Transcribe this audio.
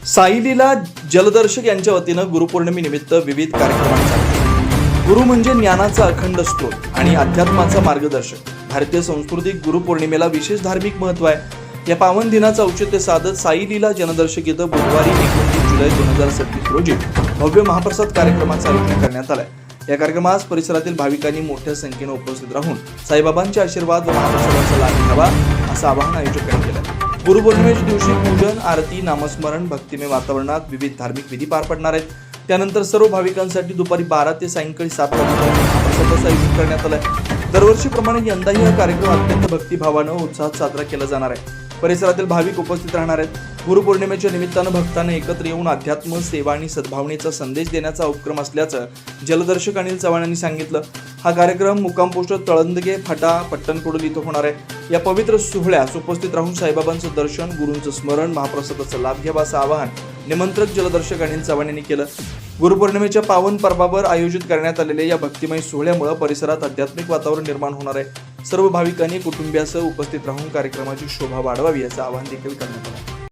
साईलीला जलदर्शक यांच्या वतीनं गुरुपौर्णिमेनिमित्त विविध कार्यक्रमांचा गुरु म्हणजे ज्ञानाचा अखंड स्रोत आणि अध्यात्माचा मार्गदर्शक. भारतीय संस्कृतीत गुरुपौर्णिमेला विशेष धार्मिक महत्त्व आहे. या पावन दिनाचं औचित्य साधत साईलीला जनदर्शक इथं बुधवारी 29 जुलै 2026 रोजी भव्य महाप्रसाद कार्यक्रमाचं आयोजन करण्यात आलंय. या कार्यक्रमास परिसरातील भाविकांनी मोठ्या संख्येने उपस्थित राहून साईबाबांचे आशीर्वाद व महाप्रसादाचा लाभ घ्यावा असं आवाहन आयोजकांनी केलं. गुरुपौर्णिमेच्या दिवशी पूजन, आरती, नामस्मरण, भक्तिमय वातावरणात विविध धार्मिक विधी पार पडणार आहेत. त्यानंतर सर्व भाविकांसाठी दुपारी 12 ते सायंकाळी 7 वाजेपर्यंत महाप्रसादाचं आयोजन करण्यात आलंय. दरवर्षीप्रमाणे यंदाही हा कार्यक्रम अत्यंत भक्तिभावानं व उत्साहात साजरा केला जाणार आहे. परिसरातील भाविक उपस्थित राहणार आहेत. गुरुपौर्णिमेच्या निमित्तानं भक्तांना एकत्र येऊन अध्यात्म, सेवा आणि सद्भावनेचा संदेश देण्याचा उपक्रम असल्याचं जलदर्शक अनिल चव्हाण यांनी सांगितलं. हा कार्यक्रम मुक्काम पोस्ट तळंदगे फाटा पट्टणकोडल इथं होणार आहे. या पवित्र सोहळ्यास उपस्थित राहून साईबाबांचं दर्शन, गुरूंचं स्मरण, महाप्रसादाचा लाभ घ्यावा असं आवाहन निमंत्रक जलदर्शक अनिल चव्हाण यांनी केलं. गुरुपौर्णिमेच्या पावन पर्वावर आयोजित करण्यात आलेल्या या भक्तिमय सोहळ्यामुळे परिसरात आध्यात्मिक वातावरण निर्माण होणार आहे. सर्व भाविकांनी कुटुंबियासह उपस्थित राहून कार्यक्रमाची शोभा वाढवावी असं आवाहन देखील करण्यात आलं.